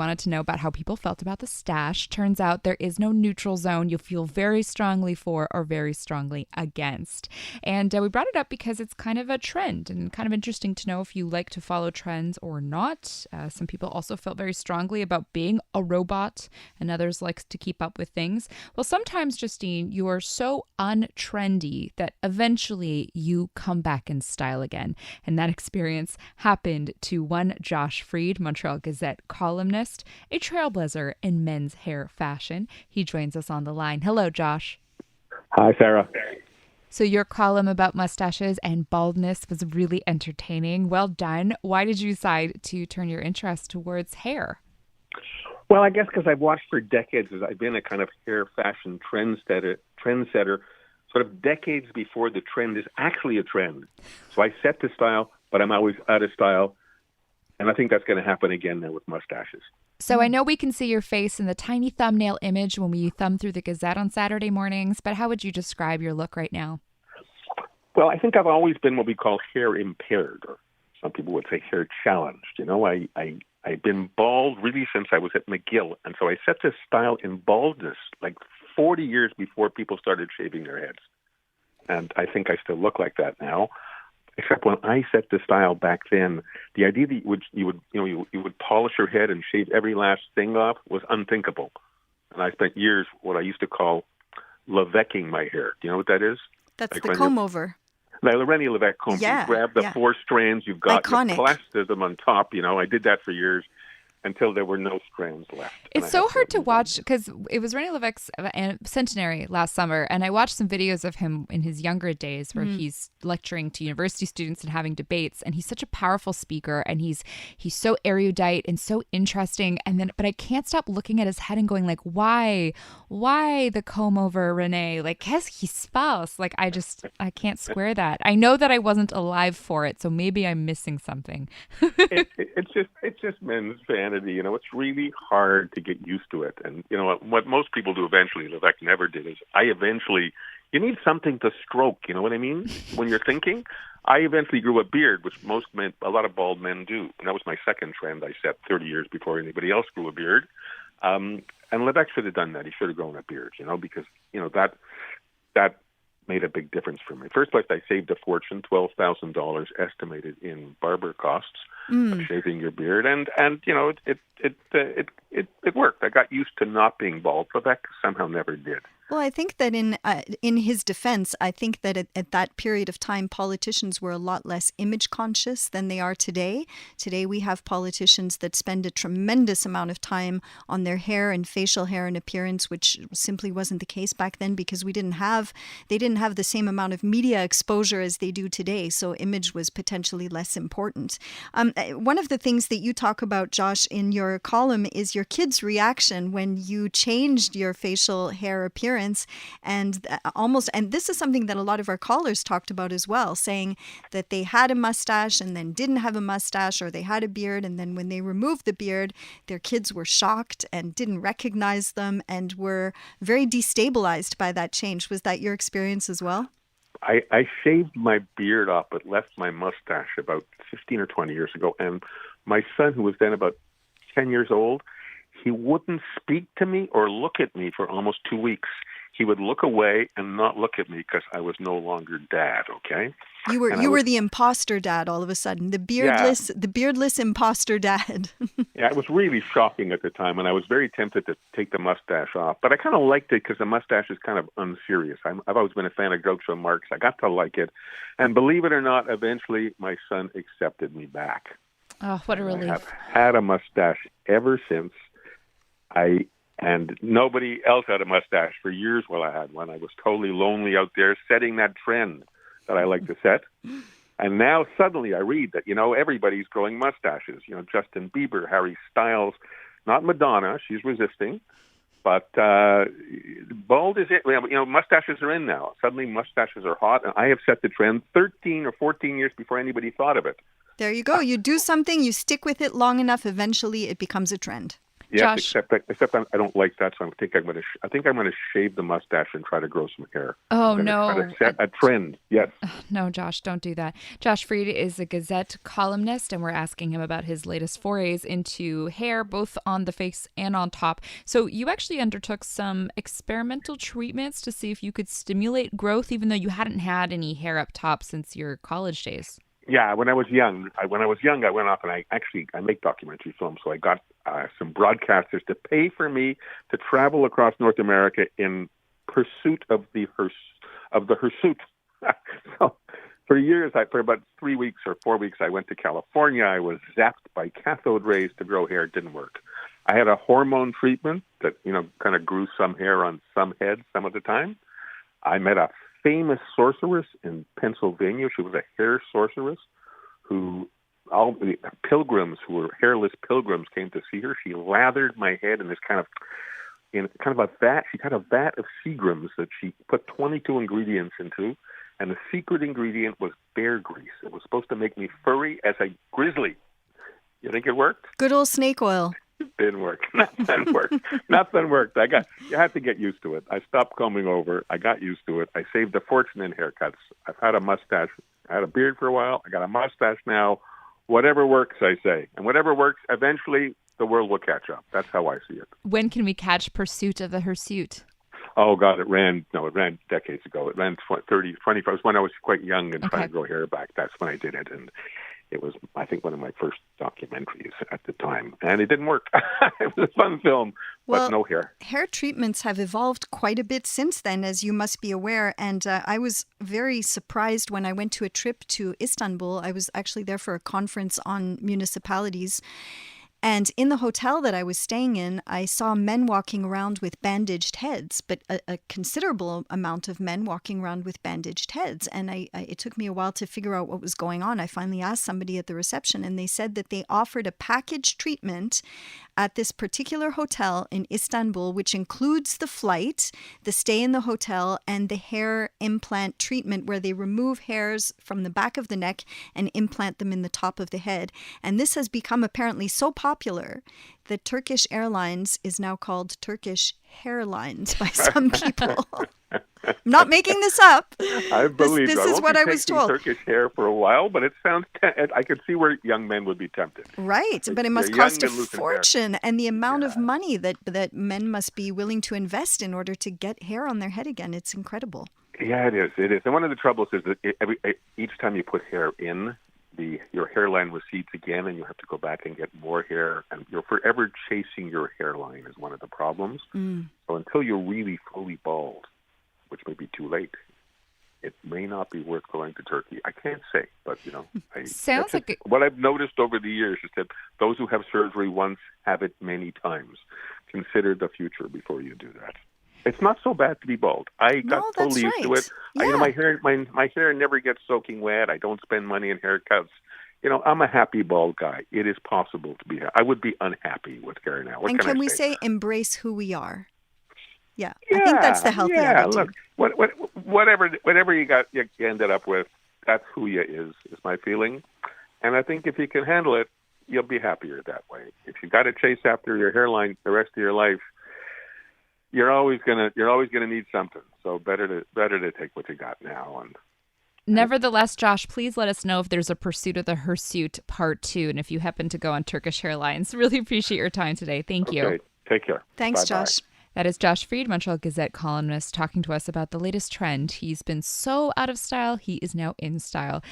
wanted to know about how people felt about the stash. Turns out there is no neutral zone. You'll feel very strongly for or very strongly against. And we brought it up because it's kind of a trend and kind of interesting to know if you like to follow trends or not. Some people also felt very strongly about being a robot, and others like to keep up with things. Well, sometimes, Justine, you are so untrendy that eventually you come back in style again. And that experience happened to one Josh Freed, Montreal Gazette columnist, a trailblazer in men's hair fashion. He joins us on the line. Hello, Josh. Hi, Sarah. So your column about mustaches and baldness was really entertaining. Well done. Why did you decide to turn your interest towards hair? Well, I guess because I've watched for decades as I've been a kind of hair fashion trendsetter sort of decades before the trend is actually a trend. So I set the style, but I'm always out of style. And I think that's going to happen again now with mustaches. So I know we can see your face in the tiny thumbnail image when we thumb through the Gazette on Saturday mornings, but how would you describe your look right now? Well, I think I've always been what we call hair impaired, or some people would say hair challenged. You know, I've been bald really since I was at McGill. And so I set this style in baldness like 40 years before people started shaving their heads. And I think I still look like that now. Except when I set the style back then, the idea that you would polish your head and shave every last thing off was unthinkable. And I spent years what I used to call Levesquing my hair. Do you know what that is? That's like the comb over. Like Lorraine Levesque comb. Yeah, you grab the four strands, you've got iconic. You plaster them on top. You know, I did that for years until there were no strands left. It's so hard to watch because it was René Levesque's centenary last summer, and I watched some videos of him in his younger days where he's lecturing to university students and having debates, and he's such a powerful speaker, and he's so erudite and so interesting, but I can't stop looking at his head and going like, why the comb over, René? Like, qu'est-ce qui se passe? Like, I can't square that. I know that I wasn't alive for it, so maybe I'm missing something. It's just men's vanity. You know, it's really hard to get used to it. And, you know, what most people do eventually, Levesque never did, is you need something to stroke, you know what I mean? When you're thinking. I eventually grew a beard, which a lot of bald men do. And that was my second trend I set 30 years before anybody else grew a beard. And Levesque should have done that. He should have grown a beard, you know, because, you know, that made a big difference for me. First place, I saved a fortune, $12,000 estimated in barber costs of shaving your beard, and you know it worked. I got used to not being bald. Quebec somehow never did. Well, I think that in his defense, I think that at that period of time, politicians were a lot less image conscious than they are today. Today, we have politicians that spend a tremendous amount of time on their hair and facial hair and appearance, which simply wasn't the case back then because they didn't have the same amount of media exposure as they do today. So image was potentially less important. One of the things that you talk about, Josh, in your column is your kids' reaction when you changed your facial hair appearance. And this is something that a lot of our callers talked about as well, saying that they had a mustache and then didn't have a mustache, or they had a beard, and then when they removed the beard, their kids were shocked and didn't recognize them and were very destabilized by that change. Was that your experience as well? I shaved my beard off but left my mustache about 15 or 20 years ago, and my son, who was then about 10 years old, he wouldn't speak to me or look at me for almost 2 weeks. He would look away and not look at me because I was no longer dad, okay? You were the imposter dad all of a sudden, the beardless imposter dad. Yeah, it was really shocking at the time, and I was very tempted to take the mustache off. But I kind of liked it because the mustache is kind of unserious. I've always been a fan of jokes from Marx. I got to like it. And believe it or not, eventually my son accepted me back. Oh, what a relief. I've had a mustache ever since. And nobody else had a mustache for years while I had one. I was totally lonely out there setting that trend that I like to set. And now suddenly I read that, you know, everybody's growing mustaches. You know, Justin Bieber, Harry Styles, not Madonna. She's resisting. But bald is it. You know, mustaches are in now. Suddenly mustaches are hot. And I have set the trend 13 or 14 years before anybody thought of it. There you go. You do something, you stick with it long enough, eventually it becomes a trend. Yes, Josh. except I don't like that, so I think I'm gonna shave the mustache and try to grow some hair. I'm Oh, gonna try to no. set a trend. Yes. No, Josh, don't do that. Josh Freed is a Gazette columnist, and we're asking him about his latest forays into hair, both on the face and on top. So, you actually undertook some experimental treatments to see if you could stimulate growth, even though you hadn't had any hair up top since your college days. Yeah, when I was young, I went off and I make documentary films. So I got some broadcasters to pay for me to travel across North America in pursuit of the hirsute. So for years, for about 3 weeks or 4 weeks, I went to California. I was zapped by cathode rays to grow hair. It didn't work. I had a hormone treatment that kind of grew some hair on some heads some of the time. I met a famous sorceress in Pennsylvania. She was a hair sorceress who all the pilgrims who were hairless pilgrims came to see her. She lathered my head in this kind of a vat. She had a vat of Seagrams that she put 22 ingredients into, and the secret ingredient was bear grease. It was supposed to make me furry as a grizzly. You think it worked? Good old snake oil. Didn't work. Nothing worked. Nothing worked. You had to get used to it. I stopped combing over. I got used to it. I saved a fortune in haircuts. I've had a mustache. I had a beard for a while. I got a mustache now. Whatever works, I say. And whatever works, eventually the world will catch up. That's how I see it. When can we catch Pursuit of the Hirsute? Oh, God, it ran decades ago. It ran 30, 25. It was when I was quite young and trying to grow hair back. That's when I did it. And it was, I think, one of my first documentaries at the time. And it didn't work. It was a fun film, but no hair. Hair treatments have evolved quite a bit since then, as you must be aware. And I was very surprised when I went to a trip to Istanbul. I was actually there for a conference on municipalities. And in the hotel that I was staying in, I saw men walking around with bandaged heads, but a considerable amount of men walking around with bandaged heads. And it took me a while to figure out what was going on. I finally asked somebody at the reception, and they said that they offered a package treatment at this particular hotel in Istanbul, which includes the flight, the stay in the hotel, and the hair implant treatment, where they remove hairs from the back of the neck and implant them in the top of the head. And this has become apparently so popular that Turkish Airlines is now called Turkish Hairlines by some people. I'm not making this up. I believe this is what I was told. Turkish hair for a while, but it sounds. I could see where young men would be tempted. Right, but it must cost a fortune, and the amount of money that men must be willing to invest in order to get hair on their head again. It's incredible. Yeah, it is. It is. And one of the troubles is that each time you put hair in, your hairline recedes again, and you have to go back and get more hair, and you're forever chasing your hairline is one of the problems. So until you're really fully bald, which may be too late, it may not be worth going to Turkey. I can't say, but Sounds like what I've noticed over the years is that those who have surgery once have it many times. Consider the future before you do that. It's not so bad to be bald. I got totally used to it. Yeah. My hair never gets soaking wet. I don't spend money in haircuts. I'm a happy bald guy. It is possible to be. I would be unhappy with hair now. And can we say embrace who we are? Yeah, I think that's the healthy attitude. Look, whatever you ended up with, that's who you is my feeling. And I think if you can handle it, you'll be happier that way. If you got to chase after your hairline the rest of your life, you're always gonna need something. So better to take what you got now. And nevertheless, Josh, please let us know if there's a Pursuit of the Hirsute Part 2, and if you happen to go on Turkish Airlines. Really appreciate your time today. Thank you. Take care. Thanks, Bye-bye. Josh. That is Josh Freed, Montreal Gazette columnist, talking to us about the latest trend. He's been so out of style, he is now in style.